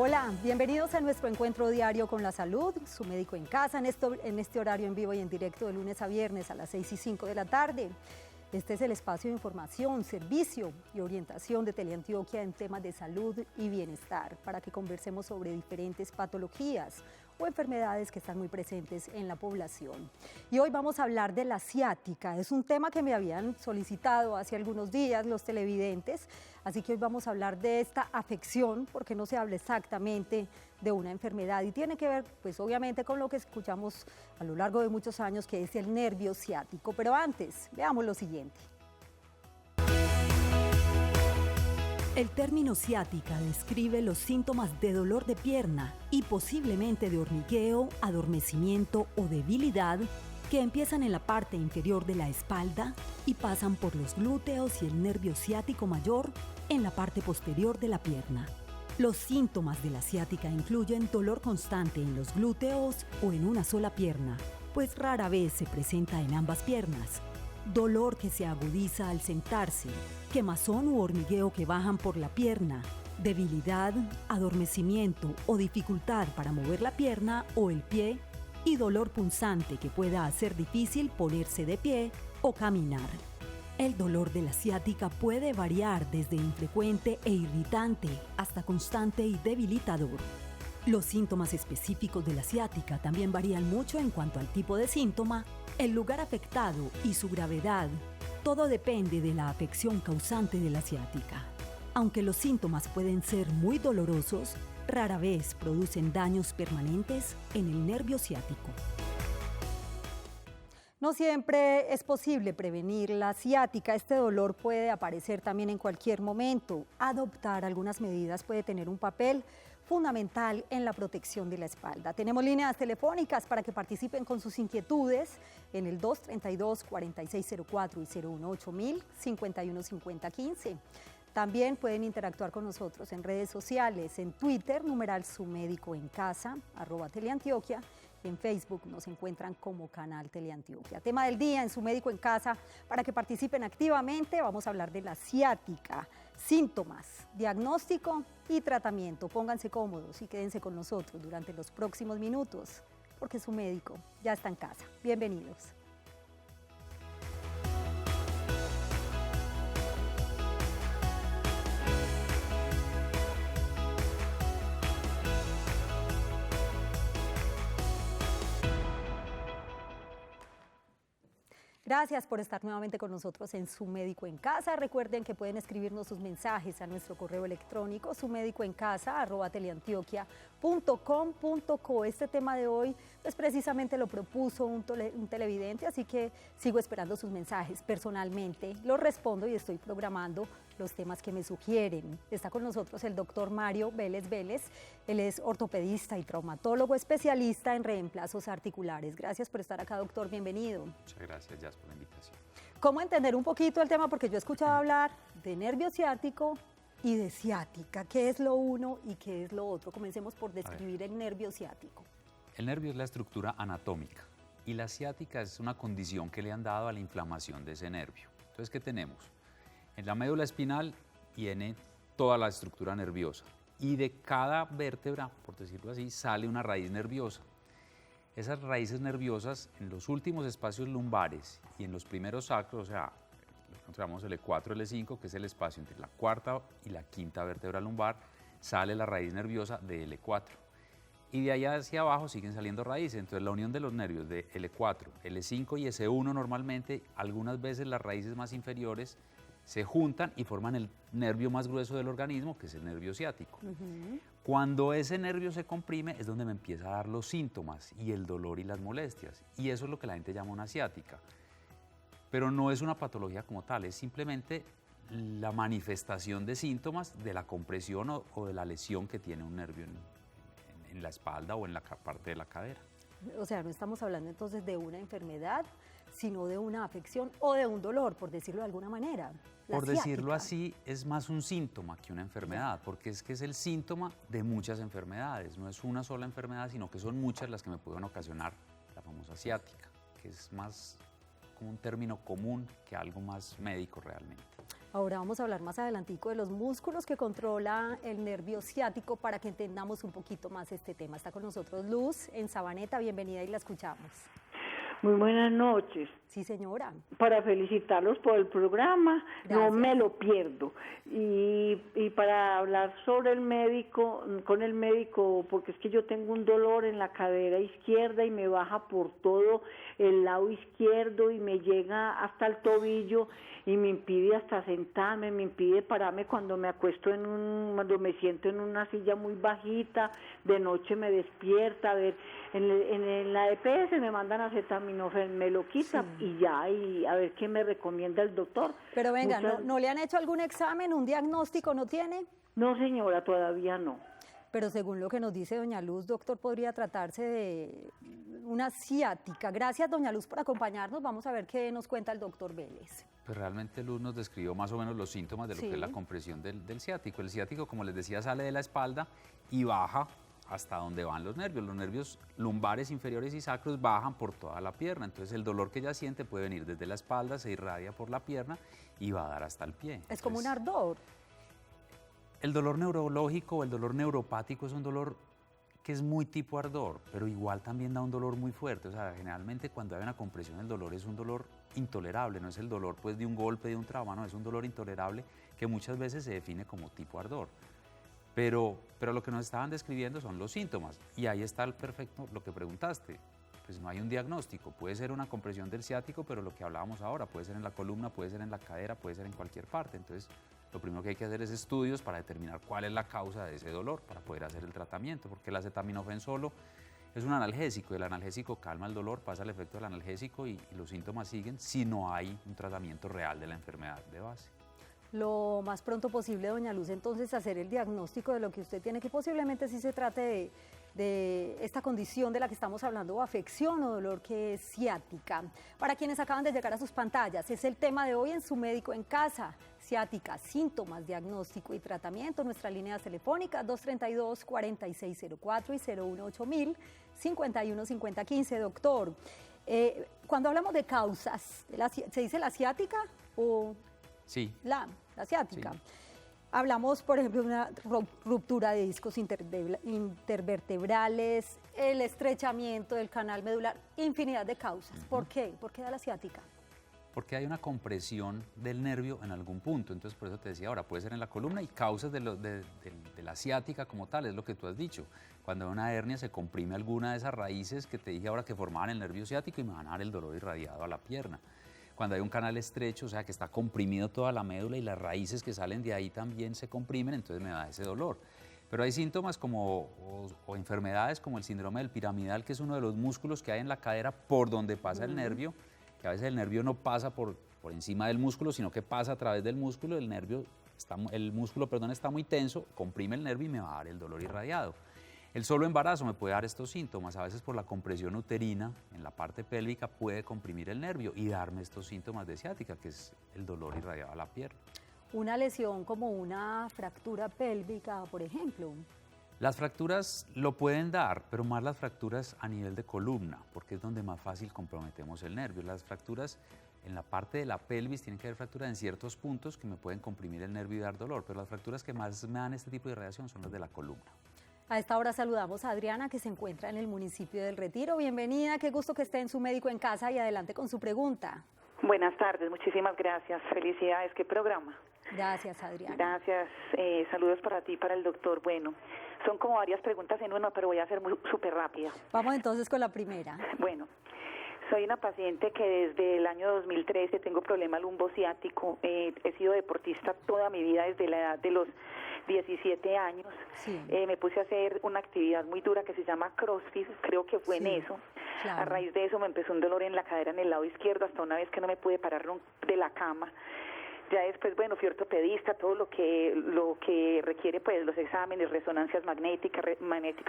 Hola, bienvenidos a nuestro encuentro diario con la salud, su médico en casa, en este horario en vivo y en directo de lunes a viernes a las 6:05 de la tarde. Este es el espacio de información, servicio y orientación de Teleantioquia en temas de salud y bienestar, para que conversemos sobre diferentes patologías o enfermedades que están muy presentes en la población. Y hoy vamos a hablar de la ciática. Es un tema que me habían solicitado hace algunos días los televidentes, así que hoy vamos a hablar de esta afección, porque no se habla exactamente de una enfermedad y tiene que ver, pues obviamente, con lo que escuchamos a lo largo de muchos años, que es el nervio ciático. Pero antes, veamos lo siguiente. El término ciática describe los síntomas de dolor de pierna y posiblemente de hormigueo, adormecimiento o debilidad que empiezan en la parte inferior de la espalda y pasan por los glúteos y el nervio ciático mayor en la parte posterior de la pierna. Los síntomas de la ciática incluyen dolor constante en los glúteos o en una sola pierna, pues rara vez se presenta en ambas piernas. Dolor que se agudiza al sentarse, quemazón u hormigueo que bajan por la pierna, debilidad, adormecimiento o dificultad para mover la pierna o el pie y dolor punzante que pueda hacer difícil ponerse de pie o caminar. El dolor de la ciática puede variar desde infrecuente e irritante hasta constante y debilitador. Los síntomas específicos de la ciática también varían mucho en cuanto al tipo de síntoma, el lugar afectado y su gravedad. Todo depende de la afección causante de la ciática. Aunque los síntomas pueden ser muy dolorosos, rara vez producen daños permanentes en el nervio ciático. No siempre es posible prevenir la ciática. Este dolor puede aparecer también en cualquier momento. Adoptar algunas medidas puede tener un papel fundamental en la protección de la espalda. Tenemos líneas telefónicas para que participen con sus inquietudes en el 232-4604 y 018-000-515015. También pueden interactuar con nosotros en redes sociales, en Twitter, numeral Su Médico en Casa, @Teleantioquia. En Facebook nos encuentran como Canal Teleantioquia. Tema del día en Su Médico en Casa, para que participen activamente, vamos a hablar de la ciática, síntomas, diagnóstico y tratamiento. Pónganse cómodos y quédense con nosotros durante los próximos minutos, porque su médico ya está en casa. Bienvenidos. Gracias por estar nuevamente con nosotros en Su Médico en Casa. Recuerden que pueden escribirnos sus mensajes a nuestro correo electrónico, sumedicoencasa@teleantioquia.com.co. Este tema de hoy, pues precisamente lo propuso un televidente, así que sigo esperando sus mensajes. Personalmente los respondo y estoy programando los temas que me sugieren. Está con nosotros el doctor Mario Vélez Vélez. Él es ortopedista y traumatólogo especialista en reemplazos articulares. Gracias por estar acá, doctor. Bienvenido. Muchas gracias, Jazz, por la invitación. ¿Cómo entender un poquito el tema? Porque yo he escuchado hablar de nervio ciático y de ciática. ¿Qué es lo uno y qué es lo otro? Comencemos por describir el nervio ciático. El nervio es la estructura anatómica y la ciática es una condición que le han dado a la inflamación de ese nervio. Entonces, ¿qué tenemos? En la médula espinal viene toda la estructura nerviosa y de cada vértebra, por decirlo así, sale una raíz nerviosa. Esas raíces nerviosas en los últimos espacios lumbares y en los primeros sacros, o sea, lo encontramos el E4, el E5, que es el espacio entre la cuarta y la quinta vértebra lumbar, sale la raíz nerviosa de L4. Y de allá hacia abajo siguen saliendo raíces. Entonces la unión de los nervios de L4, L5 y S1 normalmente, algunas veces las raíces más inferiores se juntan y forman el nervio más grueso del organismo, que es el nervio ciático. Cuando ese nervio se comprime es donde me empieza a dar los síntomas y el dolor y las molestias. Y eso es lo que la gente llama una ciática. Pero no es una patología como tal, es simplemente la manifestación de síntomas de la compresión o de la lesión que tiene un nervio en la espalda o en la parte de la cadera. O sea, no estamos hablando entonces de una enfermedad, sino de una afección o de un dolor, por decirlo de alguna manera. Por decirlo así, es más un síntoma que una enfermedad, porque es que es el síntoma de muchas enfermedades. No es una sola enfermedad, sino que son muchas las que me pueden ocasionar la famosa ciática, que es más como un término común que algo más médico realmente. Ahora vamos a hablar más adelantico de los músculos que controla el nervio ciático para que entendamos un poquito más este tema. Está con nosotros Luz en Sabaneta, bienvenida y la escuchamos. Muy buenas noches. Sí, señora. Para felicitarlos por el programa, Gracias. no me lo pierdo. Y para hablar sobre el médico, con el médico, porque es que yo tengo un dolor en la cadera izquierda y me baja por todo el lado izquierdo y me llega hasta el tobillo y me impide hasta sentarme, me impide pararme cuando me acuesto cuando me siento en una silla muy bajita, de noche me despierta, a ver, en la EPS me mandan acetaminofén, me lo quita y ya, y a ver qué me recomienda el doctor. Pero venga, ¿no le han hecho algún examen, un diagnóstico no tiene? No, señora, todavía no. Pero según lo que nos dice doña Luz, doctor, podría tratarse de una ciática. Gracias, doña Luz, por acompañarnos. Vamos a ver qué nos cuenta el doctor Vélez. Pues realmente Luz nos describió más o menos los síntomas de lo que es la compresión del ciático. El ciático, como les decía, sale de la espalda y baja hasta donde van los nervios. Los nervios lumbares, inferiores y sacros bajan por toda la pierna. Entonces el dolor que ella siente puede venir desde la espalda, se irradia por la pierna y va a dar hasta el pie. Es como un ardor. El dolor neurológico o el dolor neuropático es un dolor que es muy tipo ardor, pero igual también da un dolor muy fuerte. O sea, generalmente cuando hay una compresión el dolor es un dolor intolerable, no es el dolor pues de un golpe, de un trauma, no, es un dolor intolerable que muchas veces se define como tipo ardor. Pero lo que nos estaban describiendo son los síntomas y ahí está el perfecto, lo que preguntaste. Pues no hay un diagnóstico, puede ser una compresión del ciático, pero lo que hablábamos ahora, puede ser en la columna, puede ser en la cadera, puede ser en cualquier parte. Entonces, lo primero que hay que hacer es estudios para determinar cuál es la causa de ese dolor, para poder hacer el tratamiento, porque el acetaminofén solo es un analgésico, y el analgésico calma el dolor, pasa el efecto del analgésico y los síntomas siguen si no hay un tratamiento real de la enfermedad de base. Lo más pronto posible, doña Luz, entonces hacer el diagnóstico de lo que usted tiene, que posiblemente sí se trate de esta condición de la que estamos hablando, o afección o dolor que es ciática. Para quienes acaban de llegar a sus pantallas, es el tema de hoy en Su Médico en Casa. Ciática, síntomas, diagnóstico y tratamiento. Nuestras líneas telefónicas 232-4604 y 018-000-515015. Doctor, cuando hablamos de causas, ¿se dice la ciática o...? Sí. La ciática. Sí. Hablamos, por ejemplo, de una ruptura de discos intervertebrales, el estrechamiento del canal medular, infinidad de causas. ¿Por qué? ¿Por qué da la ciática? Porque hay una compresión del nervio en algún punto, entonces por eso te decía ahora, puede ser en la columna y causas de la ciática como tal, es lo que tú has dicho. Cuando hay una hernia se comprime alguna de esas raíces que te dije ahora que formaban el nervio ciático y me van a dar el dolor irradiado a la pierna. Cuando hay un canal estrecho, o sea que está comprimido toda la médula y las raíces que salen de ahí también se comprimen, entonces me da ese dolor. Pero hay síntomas como, o enfermedades como el síndrome del piramidal, que es uno de los músculos que hay en la cadera por donde pasa el nervio, que a veces el nervio no pasa por encima del músculo, sino que pasa a través del músculo, el músculo está muy tenso, comprime el nervio y me va a dar el dolor irradiado. El solo embarazo me puede dar estos síntomas, a veces por la compresión uterina en la parte pélvica puede comprimir el nervio y darme estos síntomas de ciática, que es el dolor irradiado a la pierna. Una lesión como una fractura pélvica, por ejemplo. Las fracturas lo pueden dar, pero más las fracturas a nivel de columna, porque es donde más fácil comprometemos el nervio. Las fracturas en la parte de la pelvis tienen que haber fracturas en ciertos puntos que me pueden comprimir el nervio y dar dolor, pero las fracturas que más me dan este tipo de irradiación son las de la columna. A esta hora saludamos a Adriana, que se encuentra en el municipio del Retiro. Bienvenida, qué gusto que esté en Su Médico en Casa y adelante con su pregunta. Buenas tardes, muchísimas gracias. Felicidades, qué programa. Gracias, Adriana. Gracias, saludos para ti y para el doctor. Bueno, son como varias preguntas en una, pero voy a ser súper rápida. Vamos entonces con la primera. Bueno, soy una paciente que desde el año 2013 tengo problema lumbociático. He sido deportista toda mi vida desde la edad de los 17 años. Sí. Me puse a hacer una actividad muy dura que se llama CrossFit, creo que fue en eso. Claro. A raíz de eso me empezó un dolor en la cadera en el lado izquierdo, hasta una vez que no me pude parar de la cama. Ya después, bueno, fui ortopedista, todo lo que requiere pues los exámenes, resonancias magnética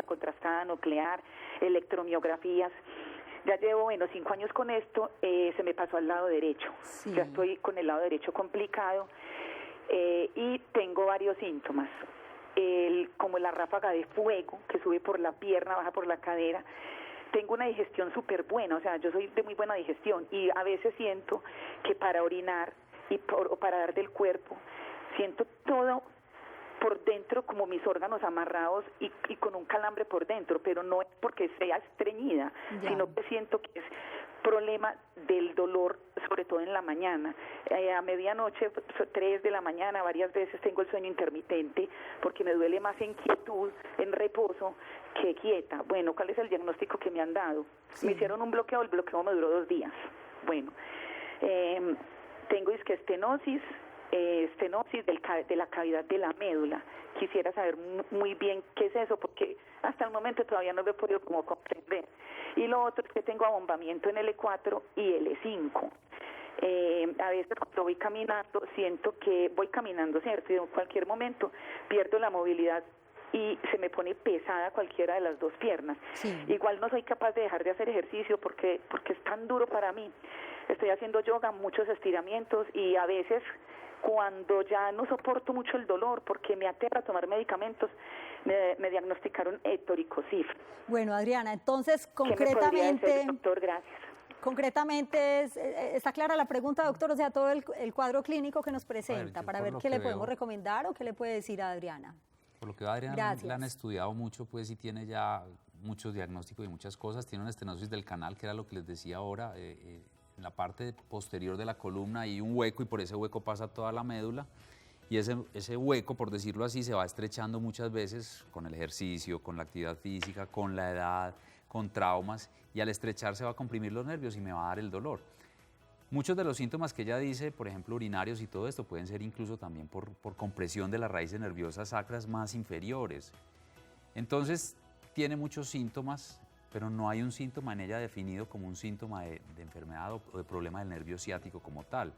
contrastada, nuclear, electromiografías. Ya llevo, 5 años con esto, se me pasó al lado derecho. Sí. Ya estoy con el lado derecho complicado y tengo varios síntomas. Como la ráfaga de fuego que sube por la pierna, baja por la cadera. Tengo una digestión súper buena, o sea, yo soy de muy buena digestión y a veces siento que para orinar o parar del cuerpo. Siento todo por dentro, como mis órganos amarrados y con un calambre por dentro, pero no es porque sea estreñida, sino que siento que es problema del dolor, sobre todo en la mañana. A medianoche, 3 de la mañana, varias veces tengo el sueño intermitente porque me duele más en quietud, en reposo, que quieta. Bueno, ¿cuál es el diagnóstico que me han dado? Sí. Me hicieron un bloqueo, el bloqueo me duró 2 días. Bueno, tengo estenosis de la cavidad de la médula. Quisiera saber muy bien qué es eso, porque hasta el momento todavía no lo he podido como comprender. Y lo otro es que tengo abombamiento en L4 y L5. A veces cuando voy caminando, siento que voy caminando, ¿cierto? Y en cualquier momento pierdo la movilidad y se me pone pesada cualquiera de las 2 piernas. Sí. Igual no soy capaz de dejar de hacer ejercicio porque es tan duro para mí. Estoy haciendo yoga, muchos estiramientos, y a veces cuando ya no soporto mucho el dolor porque me aterra tomar medicamentos, me diagnosticaron etoricosif. Bueno, Adriana, entonces concretamente... ¿Qué me podría decir, doctor? Gracias. Concretamente, ¿está clara la pregunta, doctor? O sea, todo el cuadro clínico que nos presenta, para ver qué le podemos recomendar o qué le puede decir a Adriana. Por lo que a Adriana la han estudiado mucho, pues, y tiene ya muchos diagnósticos y muchas cosas. Tiene una estenosis del canal, que era lo que les decía ahora, en la parte posterior de la columna hay un hueco y por ese hueco pasa toda la médula, y ese hueco, por decirlo así, se va estrechando muchas veces con el ejercicio, con la actividad física, con la edad, con traumas, y al estrecharse va a comprimir los nervios y me va a dar el dolor. Muchos de los síntomas que ella dice, por ejemplo urinarios y todo esto, pueden ser incluso también por compresión de las raíces nerviosas sacras más inferiores. Entonces tiene muchos síntomas, pero no hay un síntoma en ella definido como un síntoma de enfermedad o de problema del nervio ciático como tal.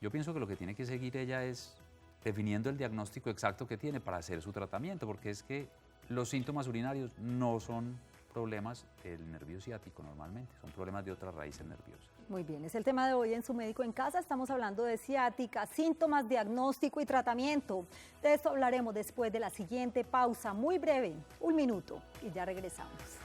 Yo pienso que lo que tiene que seguir ella es definiendo el diagnóstico exacto que tiene para hacer su tratamiento, porque es que los síntomas urinarios no son problemas del nervio ciático normalmente, son problemas de otras raíces nerviosas. Muy bien, es el tema de hoy en Su Médico en Casa. Estamos hablando de ciática, síntomas, diagnóstico y tratamiento. De esto hablaremos después de la siguiente pausa muy breve, 1 minuto, y ya regresamos.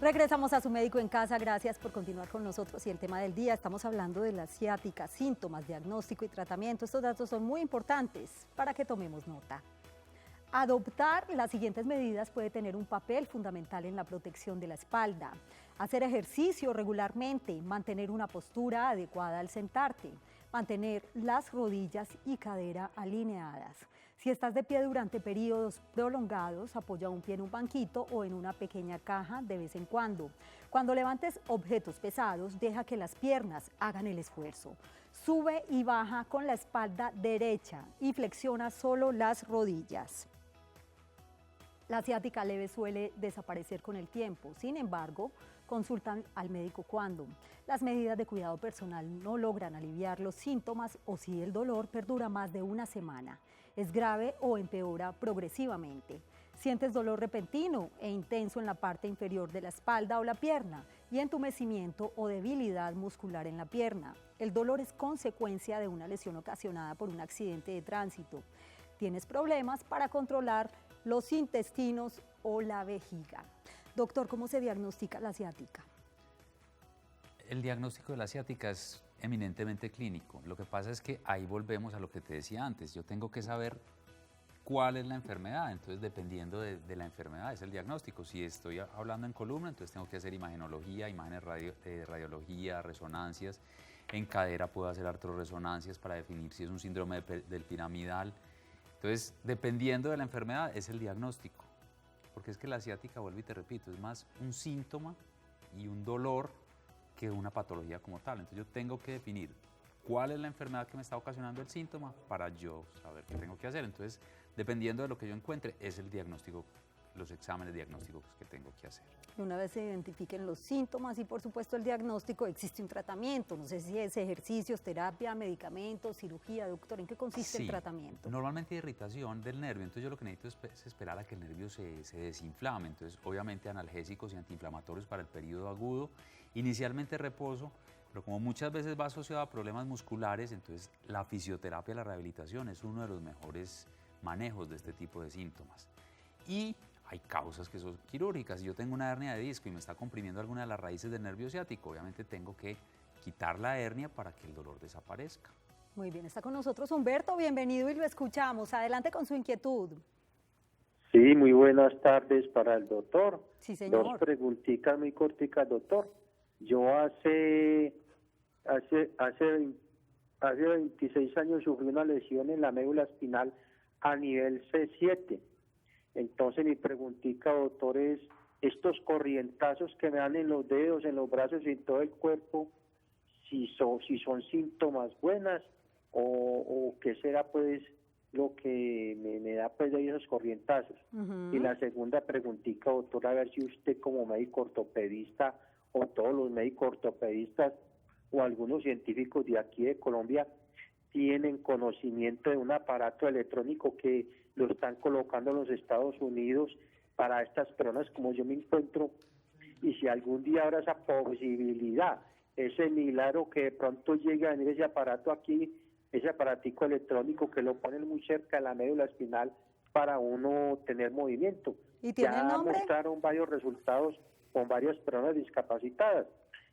Regresamos a Su Médico en Casa, gracias por continuar con nosotros. Y el tema del día, estamos hablando de la ciática, síntomas, diagnóstico y tratamiento. Estos datos son muy importantes para que tomemos nota. Adoptar las siguientes medidas puede tener un papel fundamental en la protección de la espalda. Hacer ejercicio regularmente, mantener una postura adecuada al sentarte, mantener las rodillas y cadera alineadas. Si estás de pie durante periodos prolongados, apoya un pie en un banquito o en una pequeña caja de vez en cuando. Cuando levantes objetos pesados, deja que las piernas hagan el esfuerzo. Sube y baja con la espalda derecha y flexiona solo las rodillas. La ciática leve suele desaparecer con el tiempo, sin embargo, consultan al médico cuando las medidas de cuidado personal no logran aliviar los síntomas o si el dolor perdura más de una semana, es grave o empeora progresivamente. Sientes dolor repentino e intenso en la parte inferior de la espalda o la pierna y entumecimiento o debilidad muscular en la pierna. El dolor es consecuencia de una lesión ocasionada por un accidente de tránsito. Tienes problemas para controlar los intestinos o la vejiga. Doctor, ¿cómo se diagnostica la ciática? El diagnóstico de la ciática es eminentemente clínico. Lo que pasa es que ahí volvemos a lo que te decía antes. Yo tengo que saber cuál es la enfermedad. Entonces, dependiendo de la enfermedad, es el diagnóstico. Si estoy hablando en columna, entonces tengo que hacer imagenología, imágenes de radiología, resonancias. En cadera puedo hacer artrorresonancias para definir si es un síndrome del piramidal. Entonces, dependiendo de la enfermedad, es el diagnóstico. Porque es que la ciática, vuelvo y te repito, es más un síntoma y un dolor que una patología como tal. Entonces, yo tengo que definir cuál es la enfermedad que me está ocasionando el síntoma para yo saber qué tengo que hacer. Entonces, dependiendo de lo que yo encuentre, es el diagnóstico, los exámenes diagnósticos que tengo que hacer. Una vez se identifiquen los síntomas y por supuesto el diagnóstico, existe un tratamiento. No sé si es ejercicios, terapia, medicamentos, cirugía. Doctor, ¿en qué consiste el tratamiento? Normalmente hay irritación del nervio, entonces yo lo que necesito es esperar a que el nervio se desinflame. Entonces, obviamente analgésicos y antiinflamatorios para el periodo agudo, inicialmente reposo, pero como muchas veces va asociado a problemas musculares, entonces la fisioterapia, la rehabilitación es uno de los mejores manejos de este tipo de síntomas. Y hay causas que son quirúrgicas. Si yo tengo una hernia de disco y me está comprimiendo alguna de las raíces del nervio ciático, obviamente tengo que quitar la hernia para que el dolor desaparezca. Muy bien, está con nosotros Humberto, bienvenido y lo escuchamos. Adelante con su inquietud. Sí, muy buenas tardes para el doctor. Sí, señor. Dos preguntitas muy corticas, doctor. Yo hace 26 años sufrí una lesión en la médula espinal a nivel C7. Entonces mi preguntita, doctor, es estos corrientazos que me dan en los dedos, en los brazos y en todo el cuerpo, si son síntomas buenas o qué será pues lo que me da pues de esos corrientazos. Y la segunda preguntita, doctor, a ver si usted como médico ortopedista o todos los médicos ortopedistas o algunos científicos de aquí de Colombia tienen conocimiento de un aparato electrónico que lo están colocando en los Estados Unidos para estas personas como yo me encuentro, y si algún día habrá esa posibilidad, ese milagro que de pronto llegue a venir ese aparato aquí, ese aparatico electrónico que lo ponen muy cerca de la médula espinal para uno tener movimiento. ¿Y tiene ya nombre? mostraron varios resultados con varias personas discapacitadas,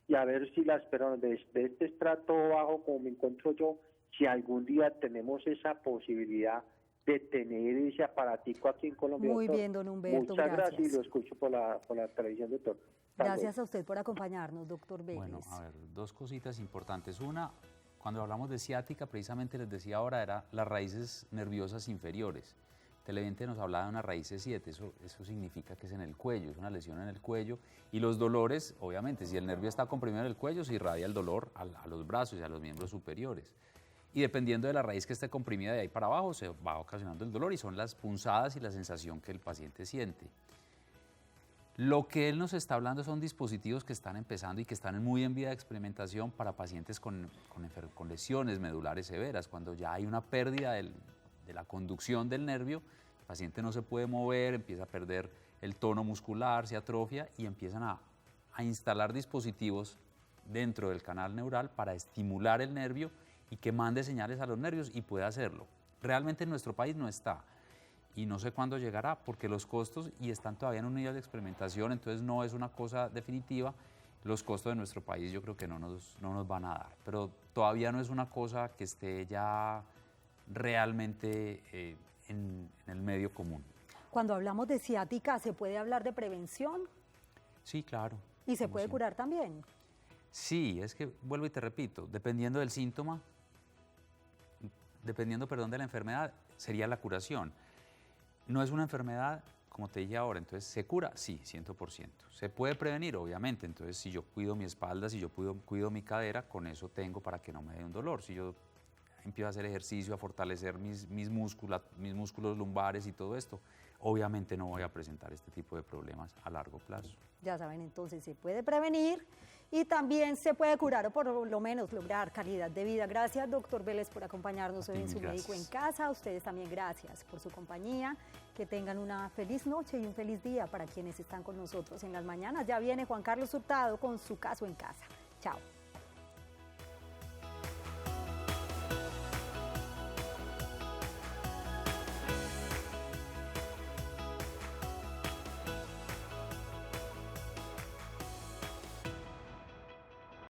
y a ver si las personas de este estrato bajo como me encuentro yo, si algún día tenemos esa posibilidad de tener ese aparatico aquí en Colombia. Muy doctor. bien, don Humberto, Muchas gracias y gracias. lo escucho por la televisión, doctor. Gracias a usted por acompañarnos, doctor Vélez. Bueno, a ver, dos cositas importantes. Una, cuando hablamos de ciática, precisamente les decía ahora, era las raíces nerviosas inferiores. Televidente nos hablaba de una raíz C7, eso significa que es en el cuello, es una lesión en el cuello. Y los dolores, obviamente, si el nervio está comprimido en el cuello, se irradia el dolor a los brazos y a los miembros superiores. Y dependiendo de la raíz que esté comprimida de ahí para abajo, se va ocasionando el dolor y son las punzadas y la sensación que el paciente siente. Lo que él nos está hablando son dispositivos que están empezando y que están muy en vía de experimentación para pacientes con lesiones medulares severas, cuando ya hay una pérdida de la conducción del nervio, el paciente no se puede mover, empieza a perder el tono muscular, se atrofia y empiezan a instalar dispositivos dentro del canal neural para estimular el nervio y que mande señales a los nervios y pueda hacerlo. Realmente en nuestro país no está y no sé cuándo llegará porque los costos, y están todavía en un nivel de experimentación, entonces no es una cosa definitiva. Los costos de nuestro país yo creo que no nos van a dar, pero todavía no es una cosa que esté ya realmente en el medio común. Cuando hablamos de ciática, ¿se puede hablar de prevención? Sí, claro. ¿Y se puede curar también? Sí, es que vuelvo y te repito, dependiendo del síntoma, de la enfermedad, sería la curación. No es una enfermedad como te dije ahora, entonces, ¿se cura? Sí, 100%. ¿Se puede prevenir? Obviamente. Entonces, si yo cuido mi espalda, si yo cuido mi cadera, con eso tengo para que no me dé un dolor. Si yo empiezo a hacer ejercicio, a fortalecer mis músculos lumbares y todo esto, obviamente no voy a presentar este tipo de problemas a largo plazo. Ya saben, entonces se puede prevenir y también se puede curar o por lo menos lograr calidad de vida. Gracias, doctor Vélez, por acompañarnos hoy en Su Médico en Casa. A ustedes también gracias por su compañía. Que tengan una feliz noche y un feliz día para quienes están con nosotros en las mañanas. Ya viene Juan Carlos Hurtado con Su Caso en Casa. Chao.